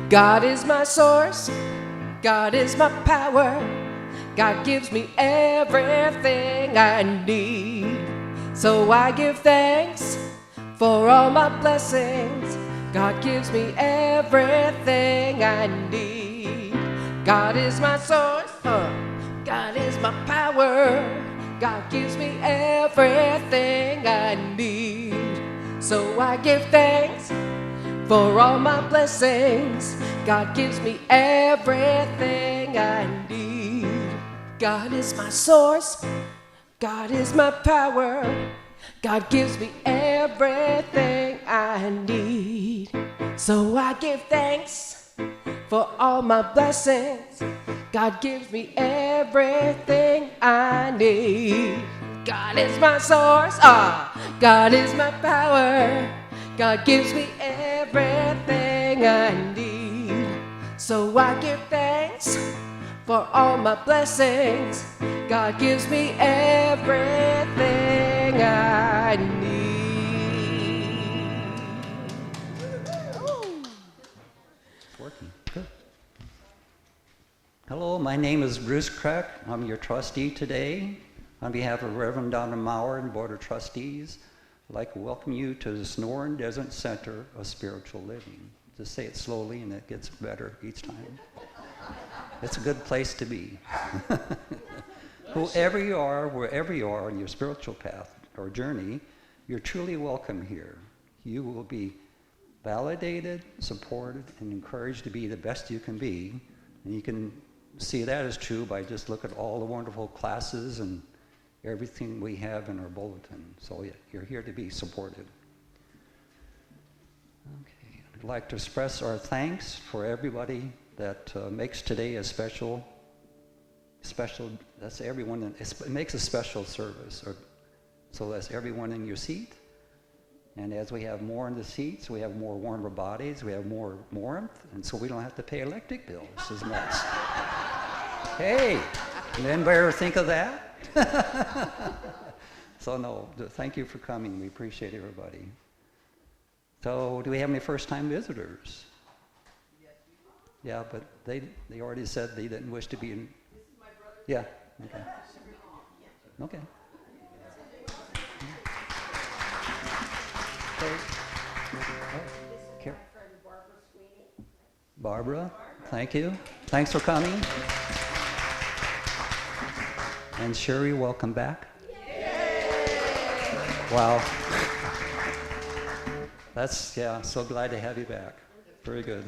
God is my source, God is my power, God gives me everything I need. So I give thanks for all my blessings. God gives me everything I need. God is my source, God is my power, God gives me everything I need. So I give thanks for all my blessings. God gives me everything I need. God is my source, God is my power, God gives me everything I need. So I give thanks for all my blessings. God gives me everything I need. God is my source, God is my power, God gives me everything I need. So I give thanks for all my blessings. God gives me everything I need. It's working. Good. Hello, my name is Bruce Crack. I'm your trustee today. On behalf of Reverend Donna Maurer and Board of Trustees, I'd like to welcome you to the Sonoran Desert Center of Spiritual Living. Just say it slowly and it gets better each time. It's a good place to be. Whoever you are, wherever you are on your spiritual path or journey, you're truly welcome here. You will be validated, supported, and encouraged to be the best you can be. And you can see that is true by just look at all the wonderful classes and everything we have in our bulletin. So yeah, you're here to be supported. Okay, I'd like to express our thanks for everybody that makes today a special, that's everyone, it makes a special service. So that's everyone in your seat. And as we have more in the seats, we have more warmer bodies, we have more warmth, and so we don't have to pay electric bills as much. Hey, did anybody ever think of that? So no, thank you for coming. We appreciate everybody. So do we have any first-time visitors? Yeah, but they already said they didn't wish to be in. This is my brother. Yeah. Okay. Okay. Okay. This is my friend Barbara Sweeney. Barbara, thank you. Thanks for coming. And Sherry, welcome back. Yay! Wow. That's, yeah, so glad to have you back. Very good.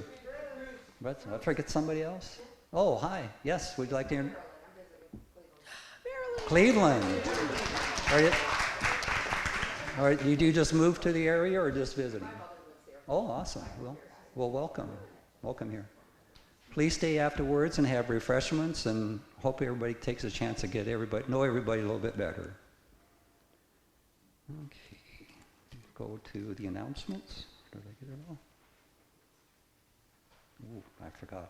But I forget somebody else? Oh, hi. Yes, would you like to hear? Cleveland. Did you just move to the area or just visiting? Oh, awesome. Well, welcome. Welcome here. Please stay afterwards and have refreshments, and hope everybody takes a chance to know everybody a little bit better. Okay. Go to the announcements. Did I get it all? Ooh, I forgot.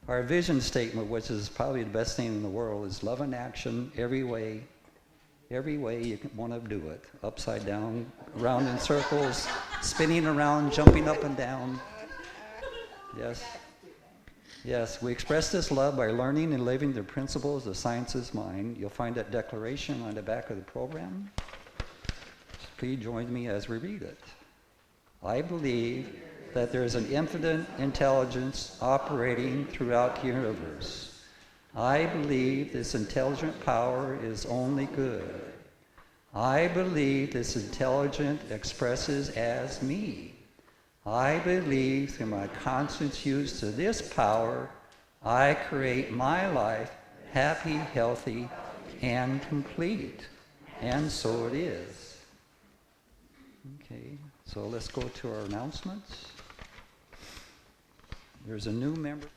Our vision statement, which is probably the best thing in the world, is love in action every way you want to do it. Upside down, around in circles, spinning around, jumping up and down. Yes. Yes, we express this love by learning and living the principles of science's mind. You'll find that declaration on the back of the program. Please join me as we read it. I believe that there is an infinite intelligence operating throughout the universe. I believe this intelligent power is only good. I believe this intelligence expresses as me. I believe through my conscious use of this power, I create my life happy, healthy, and complete. And so it is. Okay, so let's go to our announcements. There's a new member.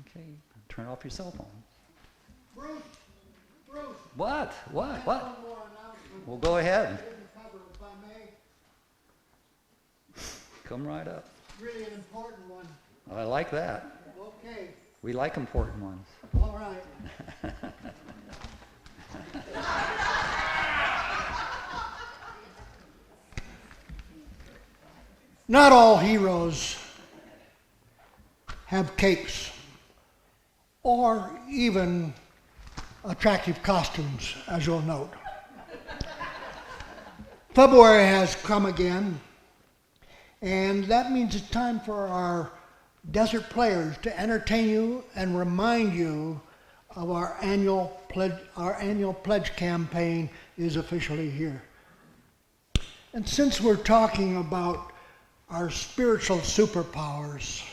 Okay, turn off your cell phone. Bruce. What? One more announcement. Well, go ahead. Cover, if I may. Come right up. Really an important one. I like that. Okay. We like important ones. All right. Not all heroes have capes or even attractive costumes, as you'll note. February has come again, and that means it's time for our desert players to entertain you and remind you of our annual pledge campaign is officially here. And since we're talking about our spiritual superpowers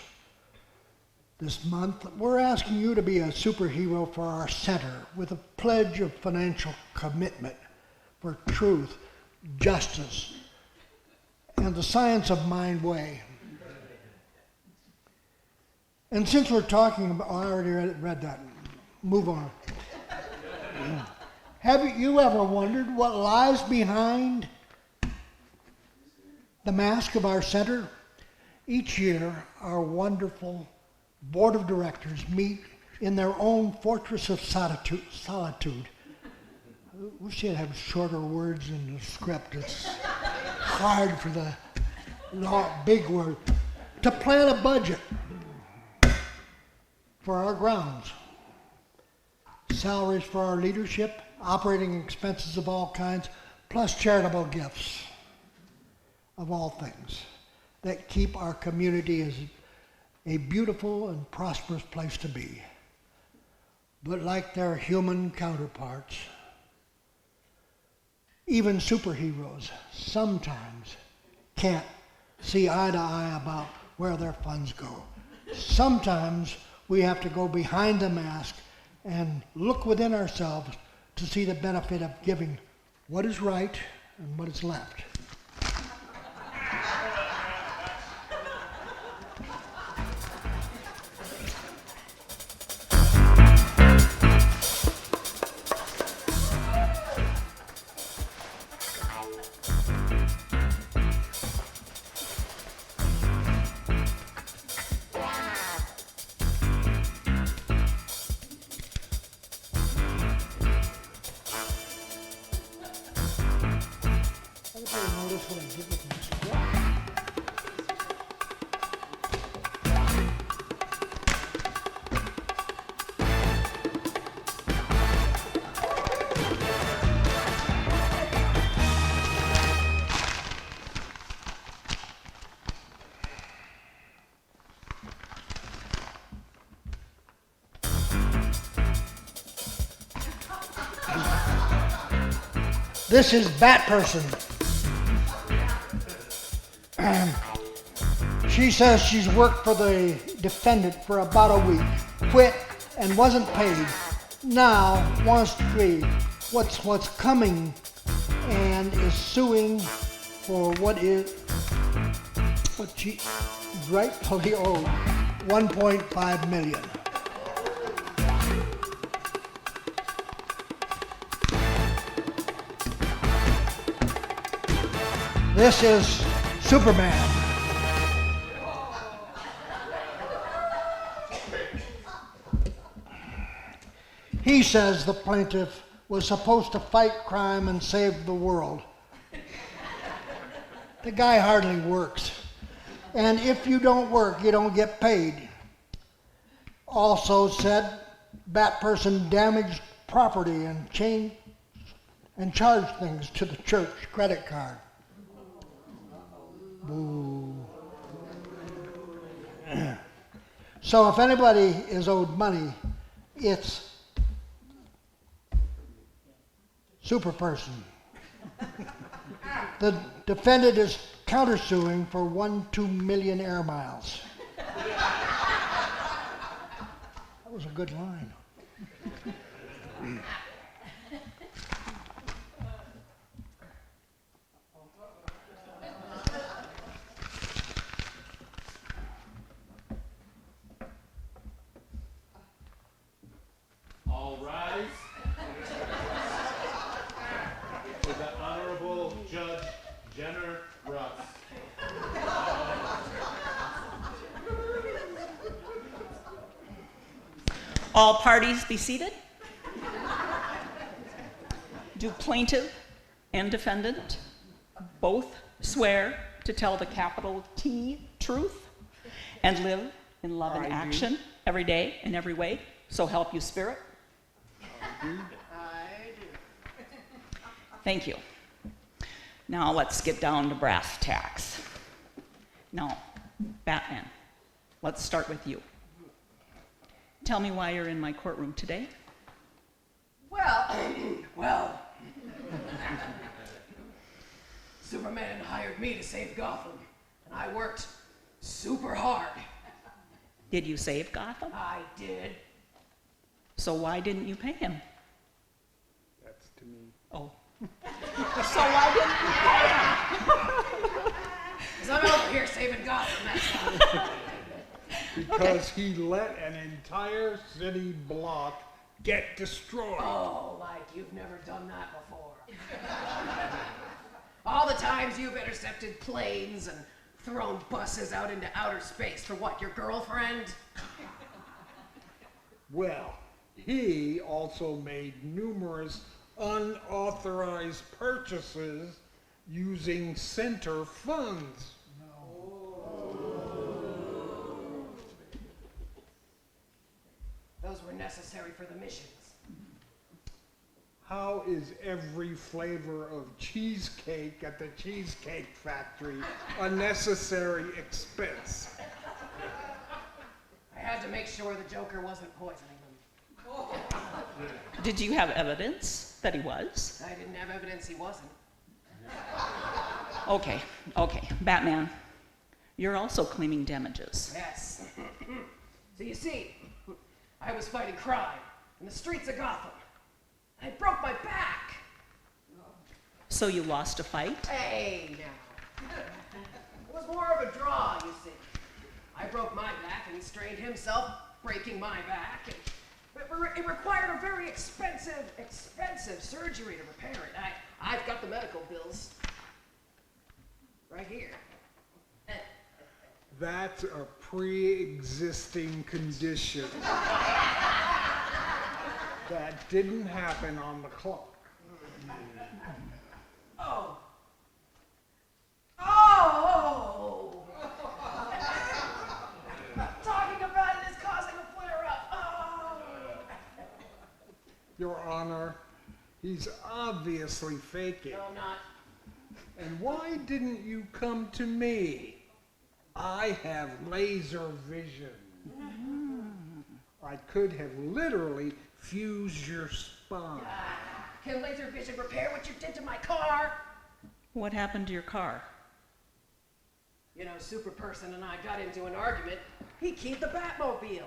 this month, we're asking you to be a superhero for our center with a pledge of financial commitment for truth, justice, and the science of mind way. And since we're talking about, I already read that, move on. Have you ever wondered what lies behind the mask of our center? Each year, our wonderful board of directors meet in their own fortress of solitude. I wish they'd have shorter words in the script. It's hard for the big word. To plan a budget for our grounds, salaries for our leadership, operating expenses of all kinds, plus charitable gifts of all things that keep our community as a beautiful and prosperous place to be. But like their human counterparts, even superheroes sometimes can't see eye to eye about where their funds go. Sometimes we have to go behind the mask and look within ourselves to see the benefit of giving what is right and what is left. This is Bat Person. She says she's worked for the defendant for about a week, quit and wasn't paid. Now wants to be what's coming and is suing for what she rightfully owed, $1.5 million. This is Superman. He says the plaintiff was supposed to fight crime and save the world. The guy hardly works. And if you don't work, you don't get paid. Also said Bat Person damaged property and charged things to the church credit card. Boo. So if anybody is owed money, it's Super Person. The defendant is countersuing for 1.2 million air miles. That was a good line. All rise for the Honorable Judge Jenner Russ. All parties be seated. Do plaintiff and defendant both swear to to tell the capital T truth and live in love and action every day in every way? So help you, Spirit. I do. Thank you. Now let's get down to brass tacks. Now, Batman, let's start with you. Tell me why you're in my courtroom today. Well, Superman hired me to save Gotham, and I worked super hard. Did you save Gotham? I did. So why didn't you pay him? That's to me. Oh. So why didn't you pay him? Because I'm over here saving Gotham, that's why. Because he let an entire city block get destroyed. Oh, like you've never done that before. All the times you've intercepted planes and thrown buses out into outer space for what, your girlfriend? Well, he also made numerous unauthorized purchases using center funds. Those were necessary for the missions. How is every flavor of cheesecake at the Cheesecake Factory a necessary expense? I had to make sure the Joker wasn't poisoning them. Did you have evidence that he was? I didn't have evidence he wasn't. Okay. Batman, you're also claiming damages. Yes. So you see, I was fighting crime in the streets of Gotham. I broke my back. So you lost a fight? Hey, now. It was more of a draw, you see. I broke my back and he strained himself, breaking my back. And it required a very expensive surgery to repair it. I've got the medical bills right here. That's a pre-existing condition. That didn't happen on the clock. Oh! Talking about it is causing a flare-up. Oh! Your Honor, he's obviously faking. No, I'm not. And why didn't you come to me? I have laser vision. I could have literally fused your spine. Can laser vision repair what you did to my car? What happened to your car? You know, Super Person and I got into an argument. He keyed the Batmobile.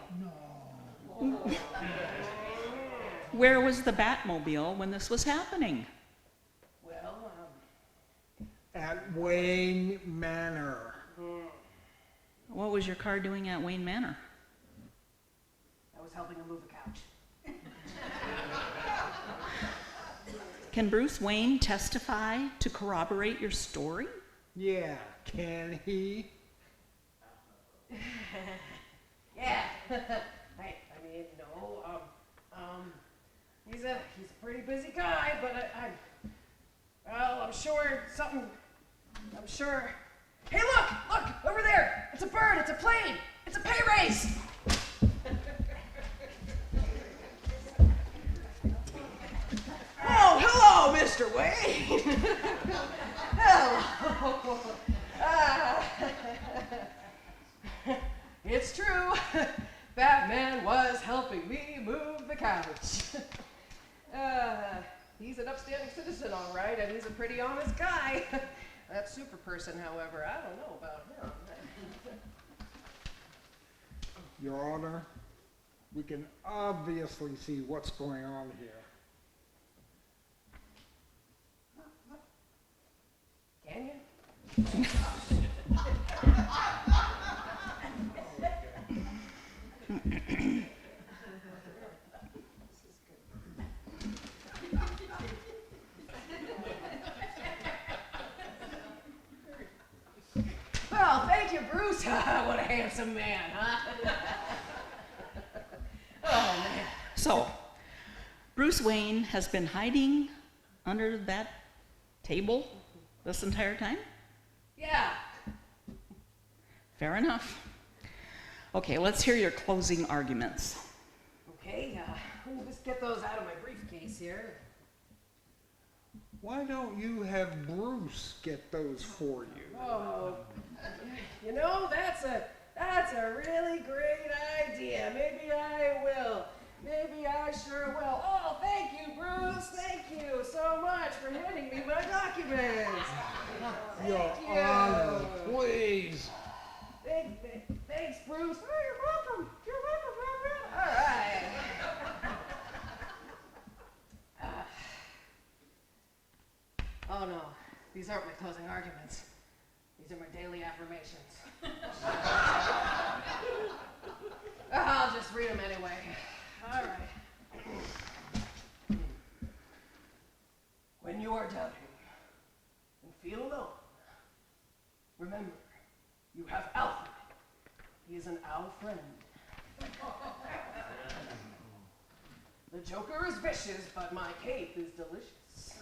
Where was the Batmobile when this was happening? Well, At Wayne Manor. What was your car doing at Wayne Manor? I was helping him move a couch. Can Bruce Wayne testify to corroborate your story? Yeah, can he? Yeah. I mean, no. He's a pretty busy guy, but I'm sure something. I'm sure. Hey, look over there. It's a bird. It's a plane. It's a pay raise. Oh, hello, Mr. Wayne. Hello. It's true. Batman was helping me move the couch. He's an upstanding citizen, all right, and he's a pretty honest guy. That Super Person, however, I don't know about him. Your Honor, we can obviously see what's going on here. Can you? Well, thank you, Bruce. What a handsome man, huh? Oh, man. So, Bruce Wayne has been hiding under that table this entire time? Yeah, Fair enough. Okay, let's hear your closing arguments. Okay, let me just get those out of my briefcase here. Why don't you have Bruce get those for you? Oh, you know, that's a really great idea. Maybe I will. Maybe I sure will. Oh, thank you, Bruce. Thank you so much for handing me my documents. Your Thank you. Honor, please. Thanks, Bruce. Oh, you're welcome. You're welcome, Reverend. All right. Oh, no. These aren't my closing arguments. These are my daily affirmations. I'll just read them anyway. All right. When you are doubting and feel alone, remember, you have Alfred. He is an owl friend. The Joker is vicious, but my cape is delicious.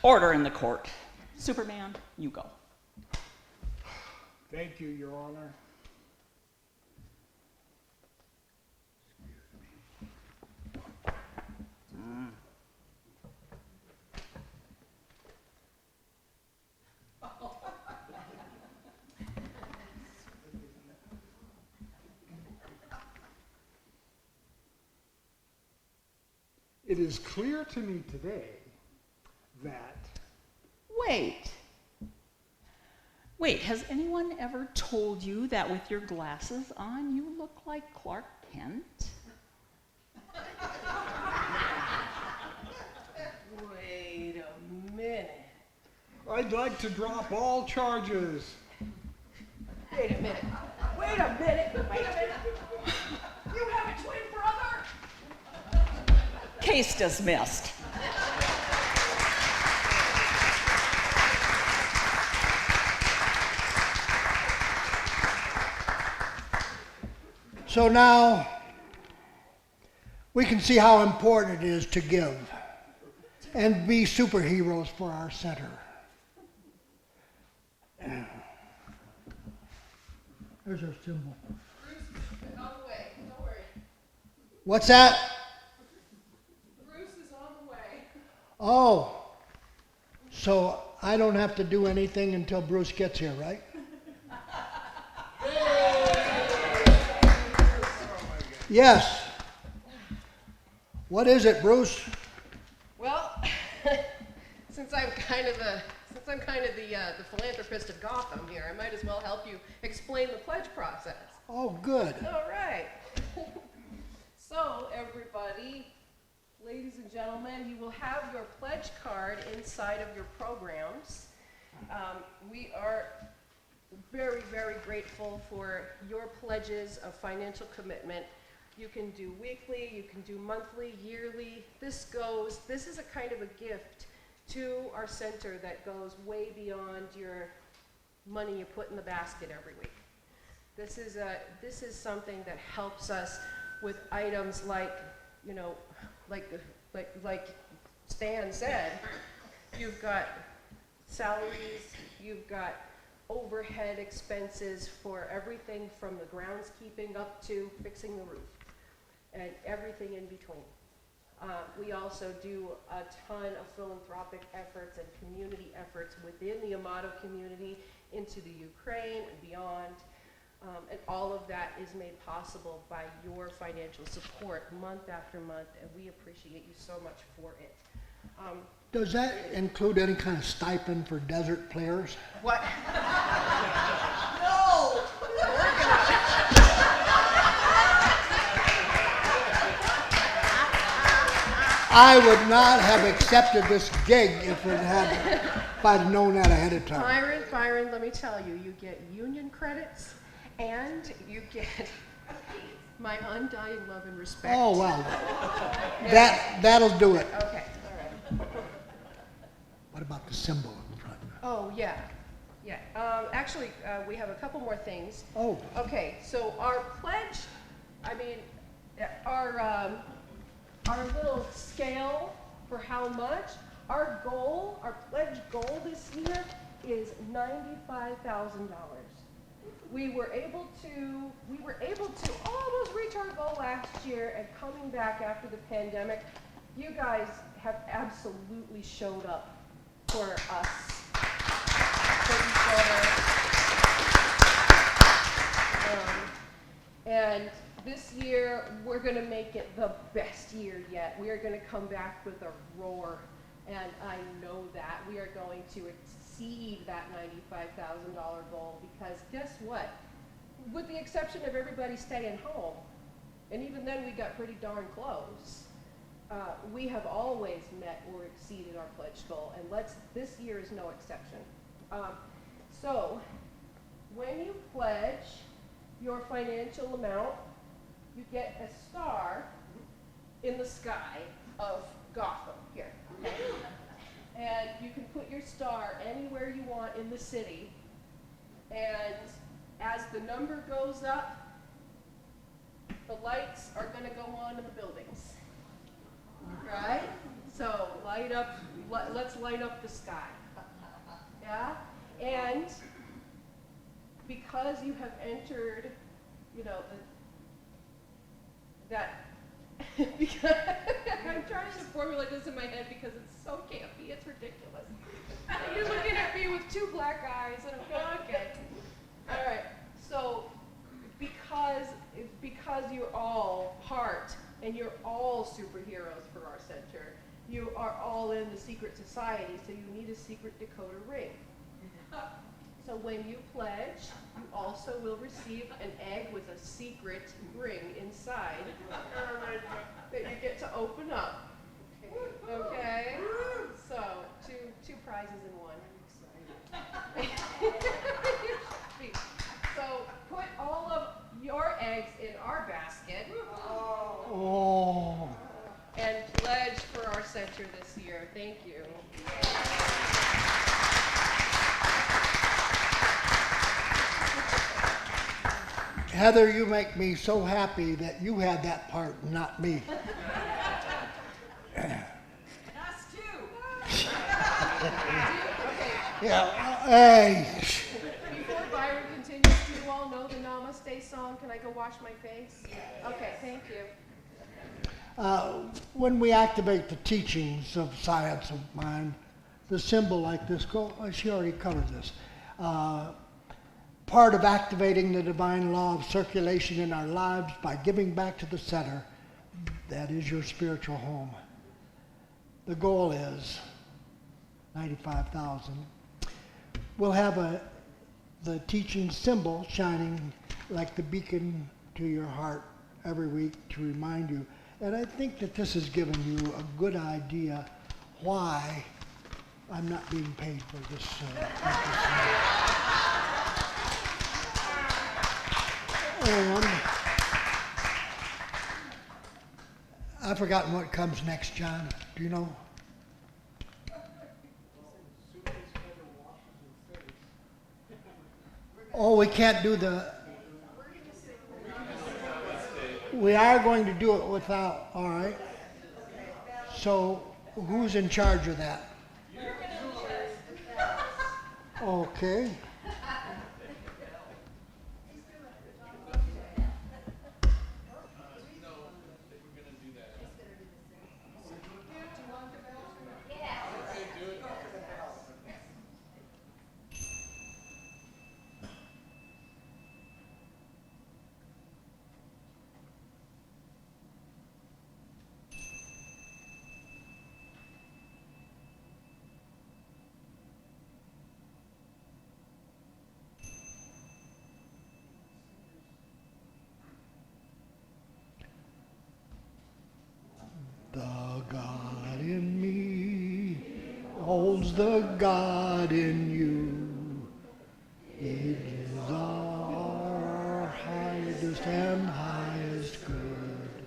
Order in the court. Superman, you go. Thank you, Your Honor. It is clear to me today that Wait, has anyone ever told you that with your glasses on, you look like Clark Kent? Wait a minute. I'd like to drop all charges. Wait a minute. Wait a minute. Wait a minute. You have a twin brother? Case dismissed. So now we can see how important it is to give and be superheroes for our center. There's our symbol. Bruce is on the way. Don't worry. What's that? Bruce is on the way. Oh, so I don't have to do anything until Bruce gets here, right? Yes. What is it, Bruce? Well, since I'm kind of the philanthropist of Gotham here, I might as well help you explain the pledge process. Oh, good. All right. So, everybody, ladies and gentlemen, you will have your pledge card inside of your programs. We are very, very grateful for your pledges of financial commitment. You can do weekly, you can do monthly, yearly. This is a kind of a gift to our center that goes way beyond your money you put in the basket every week. This is something that helps us with items like, you know, like Stan said, you've got salaries, you've got overhead expenses for everything from the groundskeeping up to fixing the roof and everything in between. We also do a ton of philanthropic efforts and community efforts within the Amado community into the Ukraine and beyond. And all of that is made possible by your financial support month after month, and we appreciate you so much for it. Does that include any kind of stipend for desert players? What? No! I would not have accepted this gig if I'd known that ahead of time. Byron, let me tell you, you get union credits and you get my undying love and respect. Oh, wow. That'll do it. Okay, all right. What about the symbol in front? Oh, yeah. Yeah. Actually, we have a couple more things. Oh. Okay, so our pledge, our little scale for how much, our pledge goal this year is $95,000. We were able to almost reach our goal last year, and coming back after the pandemic, you guys have absolutely showed up for us, for each other. And this year, we're going to make it the best year yet. We are going to come back with a roar, and I know that. We are going to exceed that $95,000 goal, because guess what? With the exception of everybody staying home, and even then we got pretty darn close, we have always met or exceeded our pledge goal, and this year is no exception. So, when you pledge your financial amount, you get a star in the sky of Gotham here, okay? And you can put your star anywhere you want in the city, and as the number goes up, the lights are going to go on in the buildings, right? So let's light up the sky, yeah? And because you have entered, because I'm trying to formulate this in my head because it's so campy, it's ridiculous. You're looking at me with two black eyes, and I'm going, okay. All right, so because you're all heart, and you're all superheroes for our center, you are all in the secret society, so you need a secret Dakota ring. So when you pledge, you also will receive an egg with a secret ring inside that you get to open up. Okay? So, two prizes in one. So put all of your eggs in our basket. Oh. And pledge for our center this year. Thank you. Heather, you make me so happy that you had that part and not me. Us too. Yeah. Hey. Before Byron continues, do you all know the Namaste song? Can I go wash my face? Okay, thank you. When we activate the teachings of science of mind, the symbol like this, she already covered this. Part of activating the divine law of circulation in our lives by giving back to the center, that is your spiritual home. The goal is 95,000. We'll have the teaching symbol shining like the beacon to your heart every week to remind you. And I think that this has given you a good idea why I'm not being paid for this. And I've forgotten what comes next, John. Do you know? Oh, we can't do we are going to do it without, all right. So who's in charge of that? Okay. The God in me holds the God in you. It is our highest and highest good.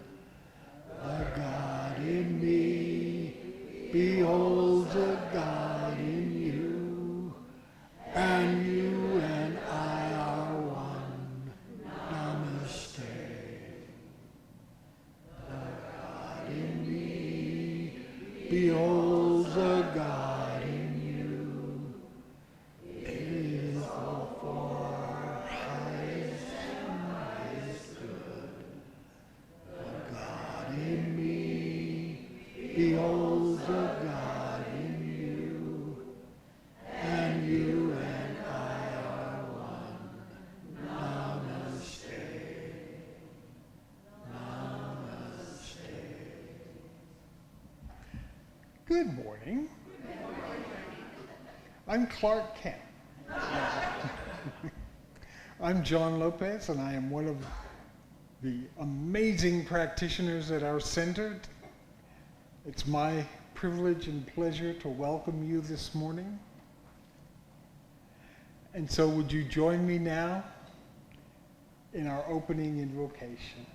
The God in me beholds the God in you, and you and I are one. Namaste. Beholds the God in you. Good morning. I'm Clark Kent. I'm John Lopez, and I am one of the amazing practitioners at our center. It's my privilege and pleasure to welcome you this morning. And so would you join me now in our opening invocation?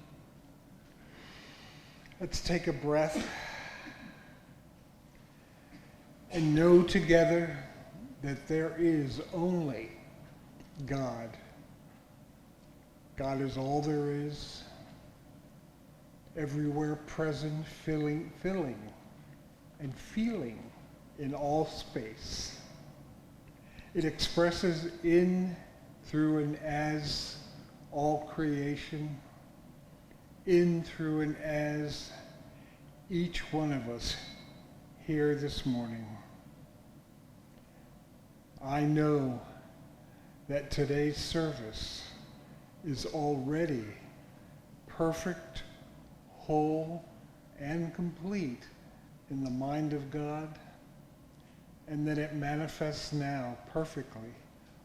Let's take a breath and know together that there is only God. God is all there is, everywhere present, filling and feeling in all space. It expresses in, through, and as all creation, in, through, and as each one of us here this morning. I know that today's service is already perfect, whole, and complete in the mind of God, and that it manifests now perfectly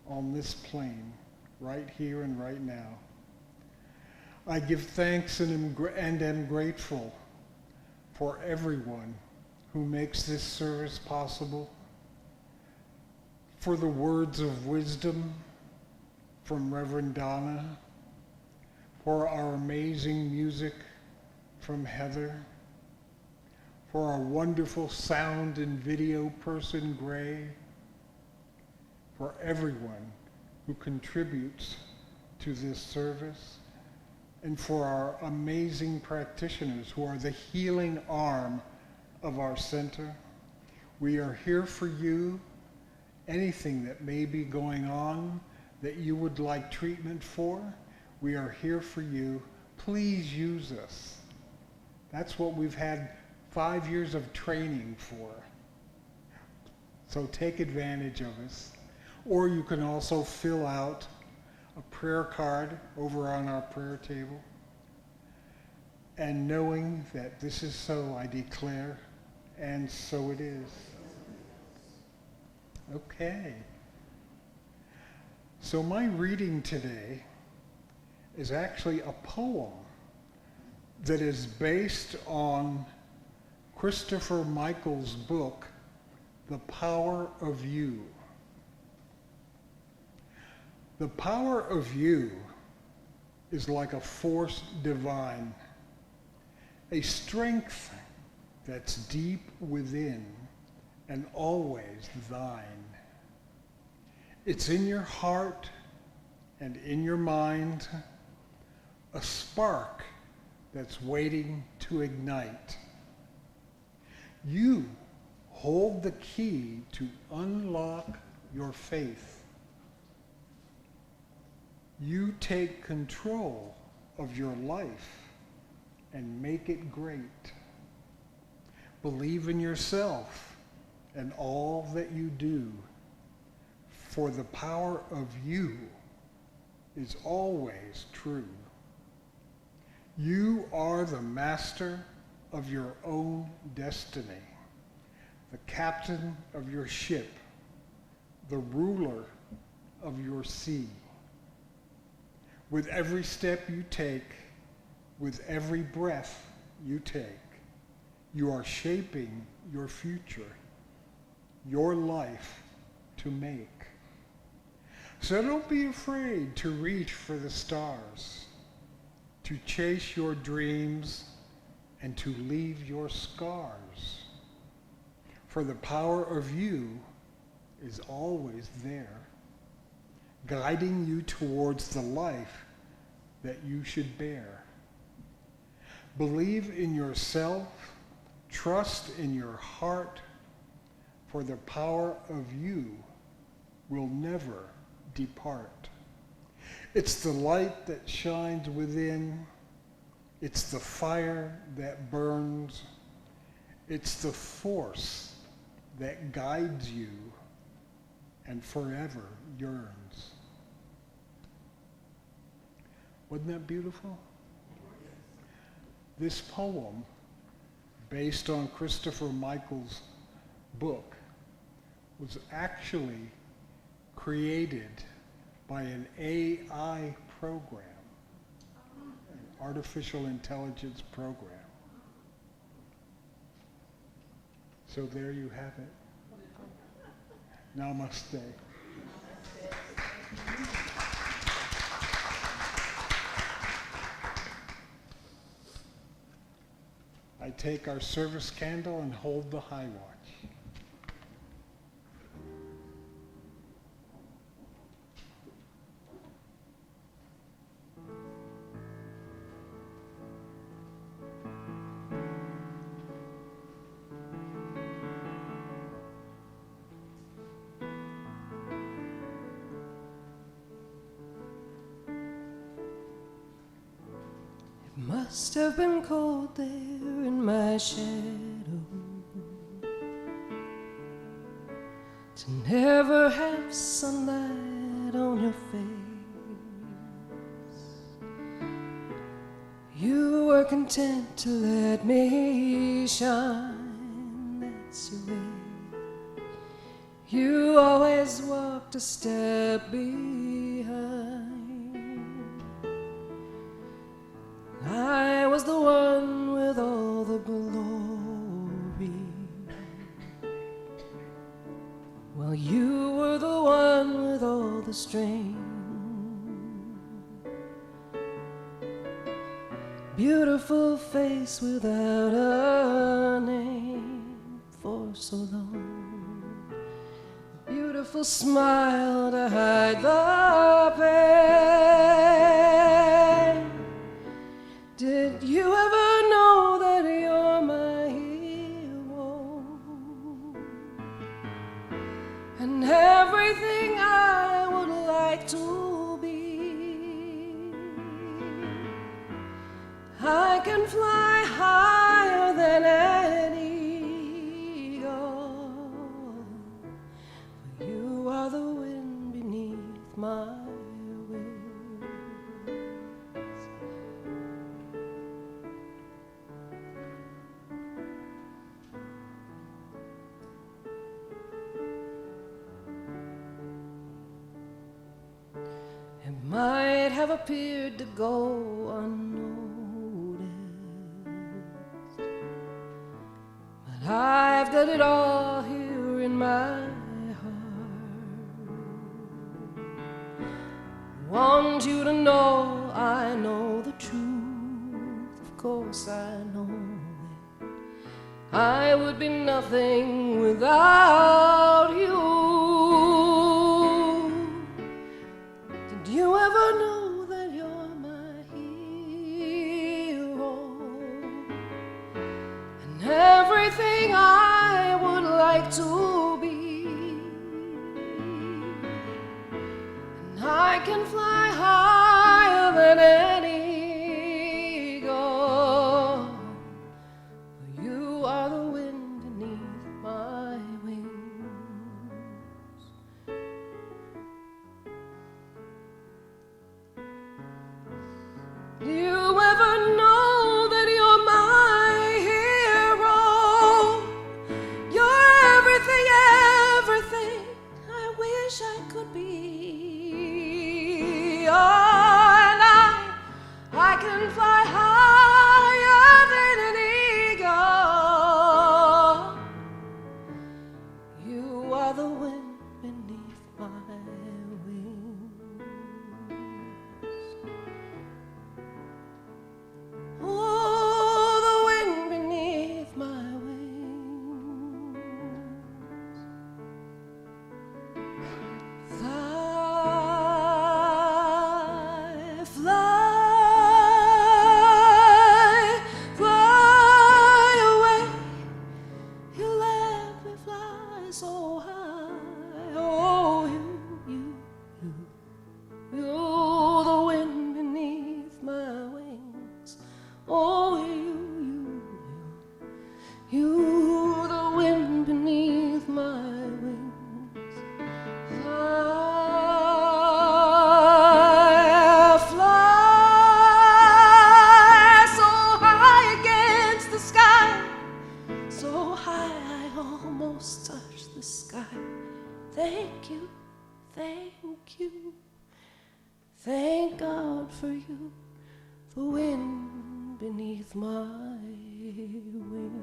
on this plane, right here and right now. I give thanks and am grateful for everyone who makes this service possible, for the words of wisdom from Reverend Donna, for our amazing music from Heather, for our wonderful sound and video person, Gray, for everyone who contributes to this service, and for our amazing practitioners who are the healing arm of our center. We are here for you. Anything that may be going on that you would like treatment for, we are here for you. Please use us. That's what we've had 5 years of training for. So take advantage of us. Or you can also fill out a prayer card over on our prayer table. And knowing that this is so, I declare, and so it is. Okay. So my reading today is actually a poem that is based on Christopher Michael's book, The Power of You. The power of you is like a force divine, a strength that's deep within and always thine. It's in your heart and in your mind, a spark that's waiting to ignite. You hold the key to unlock your faith. You take control of your life and make it great. Believe in yourself and all that you do, for the power of you is always true. You are the master of your own destiny, the captain of your ship, the ruler of your sea. With every step you take, with every breath you take, you are shaping your future, your life to make. So don't be afraid to reach for the stars, to chase your dreams, and to leave your scars. For the power of you is always there, guiding you towards the life that you should bear. Believe in yourself, trust in your heart, for the power of you will never depart. It's the light that shines within. It's the fire that burns. It's the force that guides you and forever yearns. Wasn't that beautiful? This poem, based on Christopher Michael's book was actually created by an AI program, an artificial intelligence program. So there you have it. Namaste. I take our service candle and hold the high watch. Must have been cold there in my shadow to never have sunlight on your face. You were content to let me shine, that's your way. You always walked a step behind. I was the one with all the glory, while you were the one with all the strength. Beautiful face without a name for so long. Beautiful smile to hide the pain. Did you ever know that you're my hero? And everything I would like to be. I can fly higher than an eagle, for you are the wind beneath my wings. It might have appeared to go unnoticed, but I've got it all here in my heart. Want you to know I know the truth, of course I know it. I would be nothing without you. Did you ever know that you're my hero? And everything I would like to be. And I can fly higher than an eagle. For you are the wind beneath my wings. Do you ever know that you're my hero? You're everything, everything I wish I could be. Oh, and I can fly higher than an eagle. You are the wind beneath my wings. Oh, the wind beneath my wings. Fly, fly, fly away. You let me fly so high. Oh, you're the wind beneath my wings. Oh, you're the wind beneath my wings. Fly, fly so high against the sky, so high I almost touch sky. Thank you, thank you. Thank God for you, for wind beneath my wings.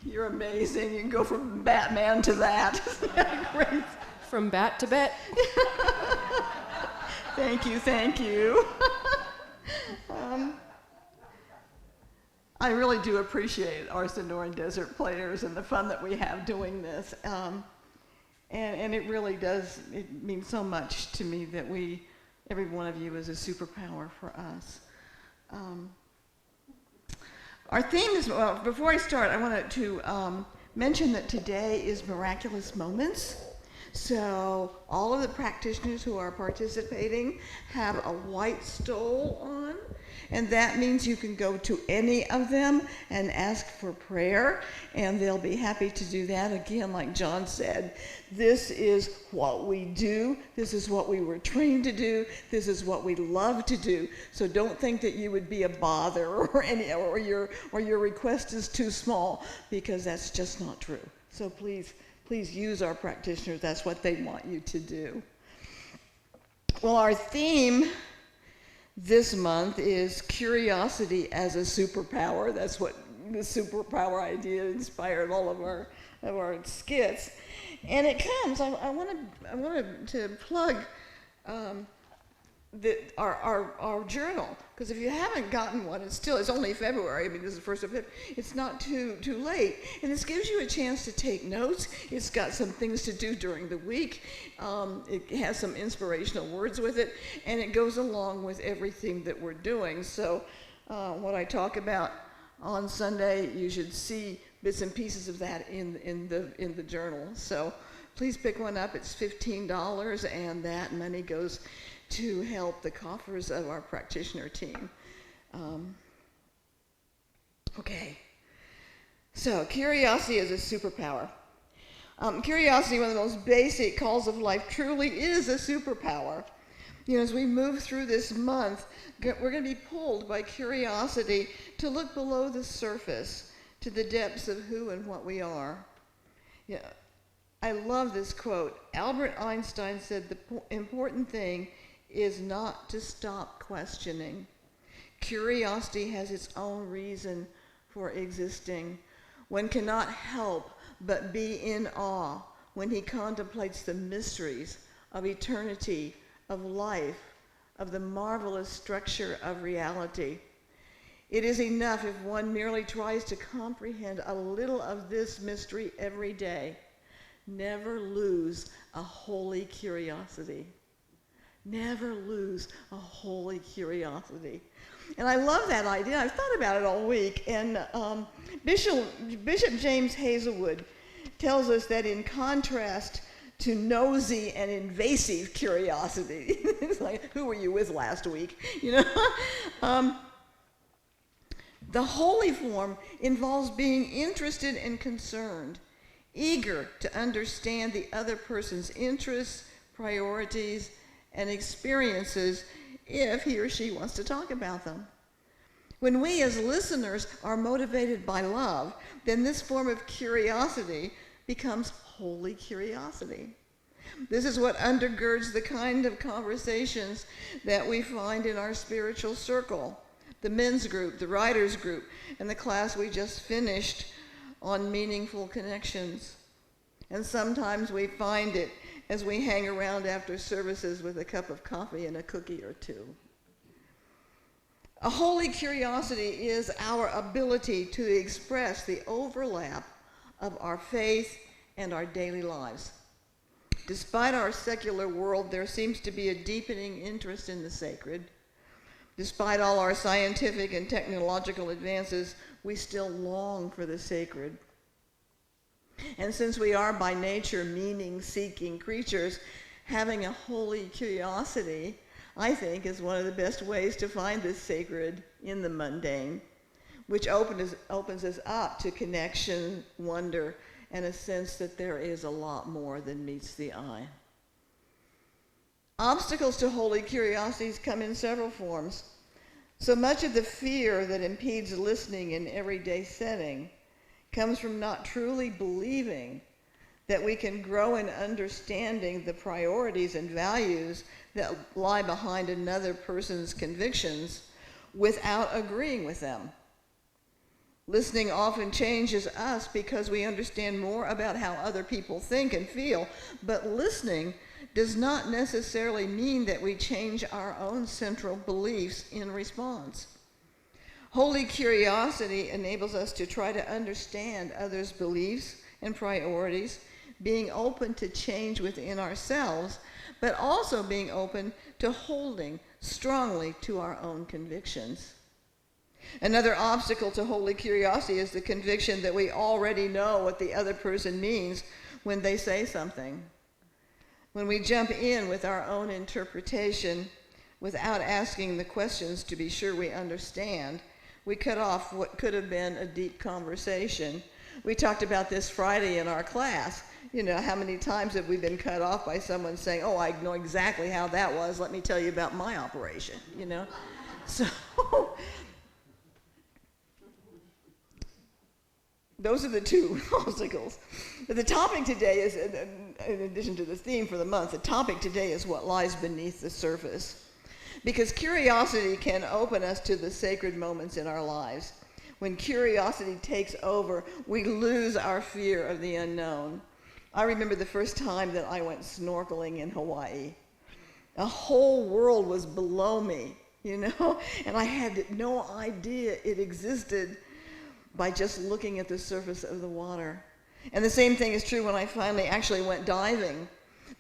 You're amazing. You can go from Batman to that. Great. From bat to bet. Thank you, thank you. I really do appreciate our Sonoran Desert Players and the fun that we have doing this. And it really does, it means so much to me that every one of you is a superpower for us. Our theme is, well, before I start, I wanted to mention that today is Miraculous Moments. So all of the practitioners who are participating have a white stole on, and that means you can go to any of them and ask for prayer, and they'll be happy to do that. Again, like John said, this is what we do. This is what we were trained to do. This is what we love to do. So don't think that you would be a bother or your request is too small, because that's just not true. So please use our practitioners. That's what they want you to do. Well, our theme this month is curiosity as a superpower. That's what the superpower idea inspired all of our skits. And it comes, I wanted to plug our journal, because if you haven't gotten one, it's only February. I mean, this is the 1st of February. It's not too late, and this gives you a chance to take notes. It's got some things to do during the week. It has some inspirational words with it, and it goes along with everything that we're doing. So, what I talk about on Sunday, you should see bits and pieces of that in the journal. So, please pick one up. It's $15, and that money goes to help the coffers of our practitioner team. Okay, so curiosity is a superpower. Curiosity, one of the most basic calls of life, truly is a superpower. You know, as we move through this month, we're going to be pulled by curiosity to look below the surface, to the depths of who and what we are. Yeah, I love this quote. Albert Einstein said, "The important thing is not to stop questioning. Curiosity has its own reason for existing. One cannot help but be in awe when he contemplates the mysteries of eternity, of life, of the marvelous structure of reality. It is enough if one merely tries to comprehend a little of this mystery every day. Never lose a holy curiosity." Never lose a holy curiosity. And I love that idea. I've thought about it all week. And Bishop James Hazelwood tells us that in contrast to nosy and invasive curiosity, it's like, who were you with last week? You know, the holy form involves being interested and concerned, eager to understand the other person's interests, priorities, and experiences if he or she wants to talk about them. When we as listeners are motivated by love, then this form of curiosity becomes holy curiosity. This is what undergirds the kind of conversations that we find in our spiritual circle, the men's group, the writers group, and the class we just finished on meaningful connections. And sometimes we find it as we hang around after services with a cup of coffee and a cookie or two. A holy curiosity is our ability to express the overlap of our faith and our daily lives. Despite our secular world, there seems to be a deepening interest in the sacred. Despite all our scientific and technological advances, we still long for the sacred. And since we are by nature meaning-seeking creatures, having a holy curiosity, I think, is one of the best ways to find the sacred in the mundane, which opens us up to connection, wonder, and a sense that there is a lot more than meets the eye. Obstacles to holy curiosities come in several forms. So much of the fear that impedes listening in everyday setting comes from not truly believing that we can grow in understanding the priorities and values that lie behind another person's convictions without agreeing with them. Listening often changes us because we understand more about how other people think and feel, but listening does not necessarily mean that we change our own central beliefs in response. Holy curiosity enables us to try to understand others' beliefs and priorities, being open to change within ourselves, but also being open to holding strongly to our own convictions. Another obstacle to holy curiosity is the conviction that we already know what the other person means when they say something. When we jump in with our own interpretation without asking the questions to be sure we understand, we cut off what could have been a deep conversation. We talked about this Friday in our class. You know, how many times have we been cut off by someone saying, oh, I know exactly how that was. Let me tell you about my operation, you know? So those are the two obstacles. But the topic today is, in addition to the theme for the month, the topic today is what lies beneath the surface. Because curiosity can open us to the sacred moments in our lives. When curiosity takes over, we lose our fear of the unknown. I remember the first time that I went snorkeling in Hawaii. A whole world was below me, you know, and I had no idea it existed by just looking at the surface of the water. And the same thing is true when I finally actually went diving.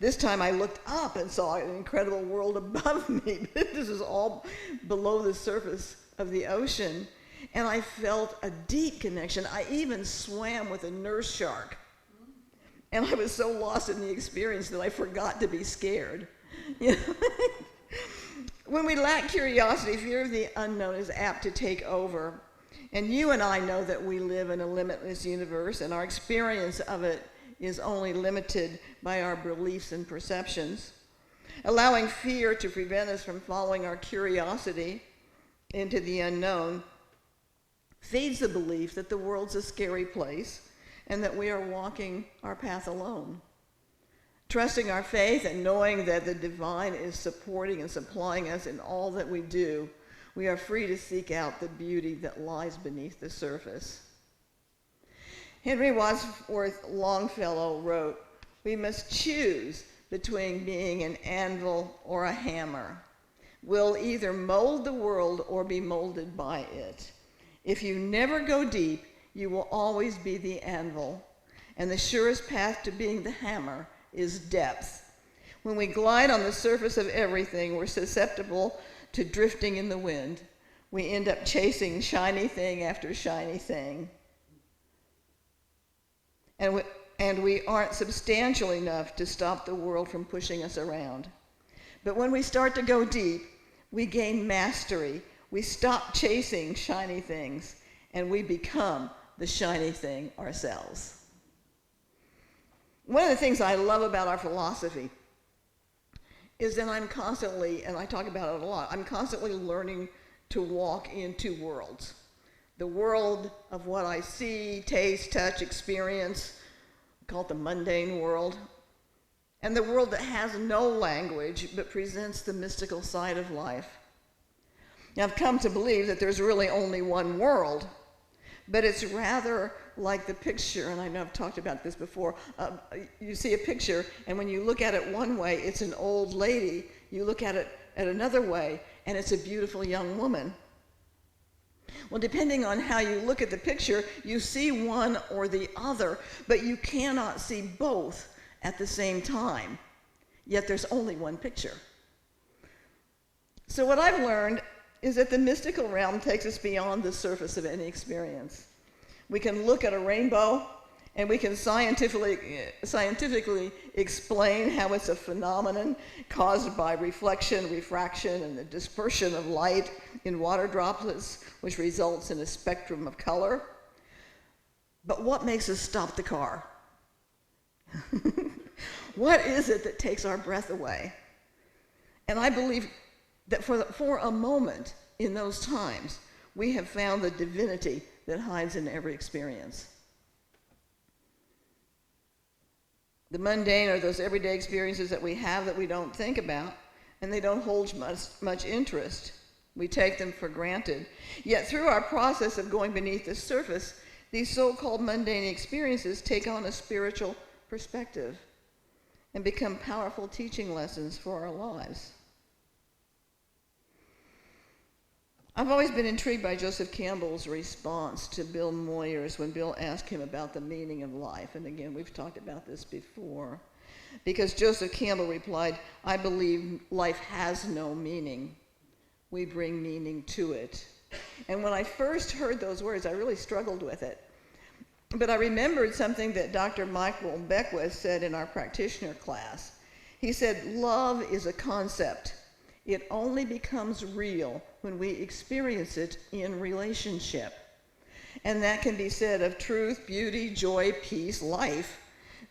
This time I looked up and saw an incredible world above me. This is all below the surface of the ocean. And I felt a deep connection. I even swam with a nurse shark. And I was so lost in the experience that I forgot to be scared. You know? When we lack curiosity, fear of the unknown is apt to take over. And you and I know that we live in a limitless universe, and our experience of it is only limited by our beliefs and perceptions. Allowing fear to prevent us from following our curiosity into the unknown feeds the belief that the world's a scary place and that we are walking our path alone. Trusting our faith and knowing that the divine is supporting and supplying us in all that we do, we are free to seek out the beauty that lies beneath the surface. Henry Wadsworth Longfellow wrote, "We must choose between being an anvil or a hammer. We'll either mold the world or be molded by it. If you never go deep, you will always be the anvil, and the surest path to being the hammer is depth. When we glide on the surface of everything, we're susceptible to drifting in the wind. We end up chasing shiny thing after shiny thing. And we aren't substantial enough to stop the world from pushing us around. But when we start to go deep, we gain mastery. We stop chasing shiny things, and we become the shiny thing ourselves." One of the things I love about our philosophy is that I'm constantly, and I talk about it a lot, I'm constantly learning to walk in two worlds. The world of what I see, taste, touch, experience, we call it the mundane world, and the world that has no language but presents the mystical side of life. Now, I've come to believe that there's really only one world, but it's rather like the picture, and I know I've talked about this before. You see a picture, and when you look at it one way, it's an old lady. You look at it at another way, and it's a beautiful young woman. Well, depending on how you look at the picture, you see one or the other, but you cannot see both at the same time. Yet there's only one picture. So what I've learned is that the mystical realm takes us beyond the surface of any experience. We can look at a rainbow, and we can scientifically explain how it's a phenomenon caused by reflection, refraction, and the dispersion of light in water droplets, which results in a spectrum of color. But what makes us stop the car? What is it that takes our breath away? And I believe that for a moment in those times, we have found the divinity that hides in every experience. The mundane are those everyday experiences that we have that we don't think about, and they don't hold much interest. We take them for granted. Yet through our process of going beneath the surface, these so-called mundane experiences take on a spiritual perspective and become powerful teaching lessons for our lives. I've always been intrigued by Joseph Campbell's response to Bill Moyers when Bill asked him about the meaning of life. And again, we've talked about this before. Because Joseph Campbell replied, "I believe life has no meaning. We bring meaning to it." And when I first heard those words, I really struggled with it. But I remembered something that Dr. Michael Beckwith said in our practitioner class. He said, "Love is a concept. It only becomes real when we experience it in relationship." And that can be said of truth, beauty, joy, peace, life.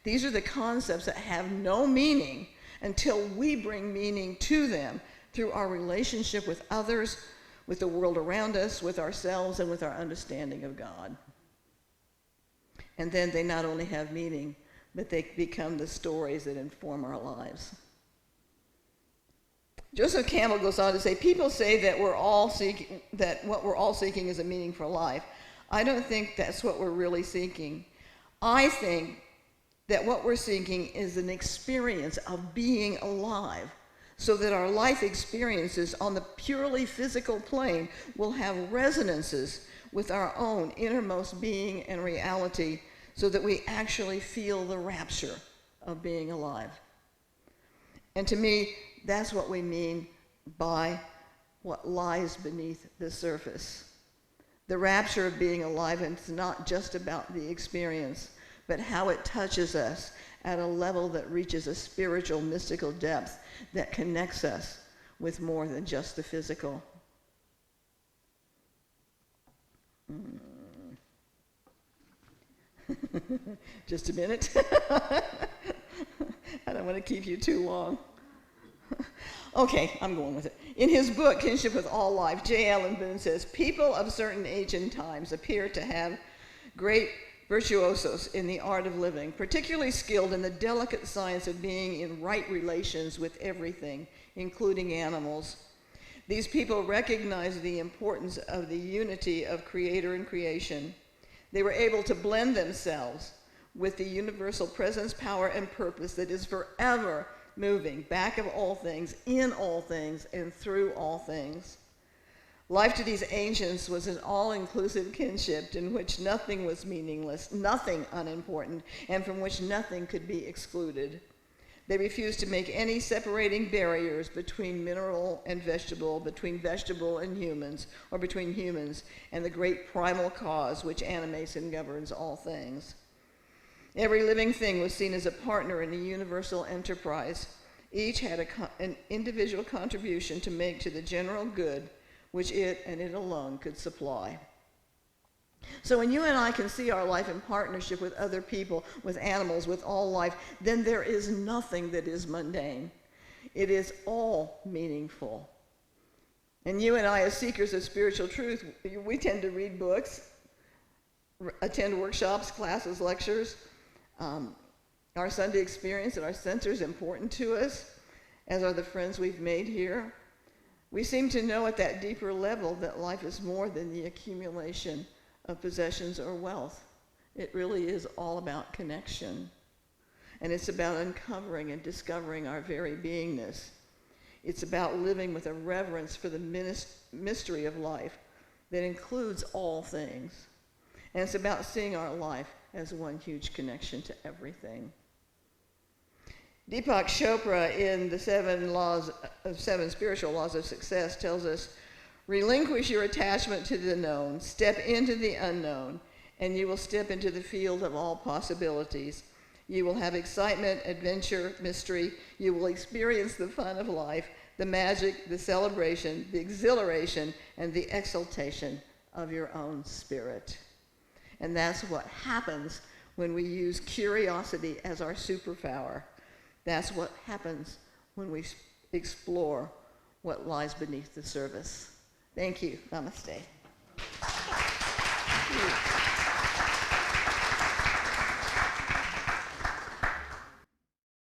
These are the concepts that have no meaning until we bring meaning to them through our relationship with others, with the world around us, with ourselves, and with our understanding of God. And then they not only have meaning, but they become the stories that inform our lives. Joseph Campbell goes on to say, people say that what we're all seeking is a meaning for life. I don't think that's what we're really seeking. I think that what we're seeking is an experience of being alive, so that our life experiences on the purely physical plane will have resonances with our own innermost being and reality, so that we actually feel the rapture of being alive. And to me, that's what we mean by what lies beneath the surface. The rapture of being alive, and it's not just about the experience, but how it touches us at a level that reaches a spiritual, mystical depth that connects us with more than just the physical. Just a minute. I don't want to keep you too long. Okay, I'm going with it. In his book, Kinship with All Life, J. Allen Boone says, people of certain ancient times appear to have great virtuosos in the art of living, particularly skilled in the delicate science of being in right relations with everything, including animals. These people recognized the importance of the unity of creator and creation. They were able to blend themselves with the universal presence, power, and purpose that is forever moving back of all things, in all things, and through all things. Life to these ancients was an all-inclusive kinship in which nothing was meaningless, nothing unimportant, and from which nothing could be excluded. They refused to make any separating barriers between mineral and vegetable, between vegetable and humans, or between humans and the great primal cause which animates and governs all things. Every living thing was seen as a partner in a universal enterprise. Each had an individual contribution to make to the general good, which it and it alone could supply. So when you and I can see our life in partnership with other people, with animals, with all life, then there is nothing that is mundane. It is all meaningful. And you and I, as seekers of spiritual truth, we tend to read books, attend workshops, classes, lectures. Our Sunday experience at our center is important to us, as are the friends we've made here. We seem to know at that deeper level that life is more than the accumulation of possessions or wealth. It really is all about connection. And it's about uncovering and discovering our very beingness. It's about living with a reverence for the mystery of life that includes all things. And it's about seeing our life as one huge connection to everything. Deepak Chopra in the seven spiritual laws of success tells us, relinquish your attachment to the known, step into the unknown, and you will step into the field of all possibilities. You will have excitement, adventure, mystery. You will experience the fun of life, the magic, the celebration, the exhilaration, and the exaltation of your own spirit. And that's what happens when we use curiosity as our superpower. That's what happens when we explore what lies beneath the surface. Thank you. Namaste.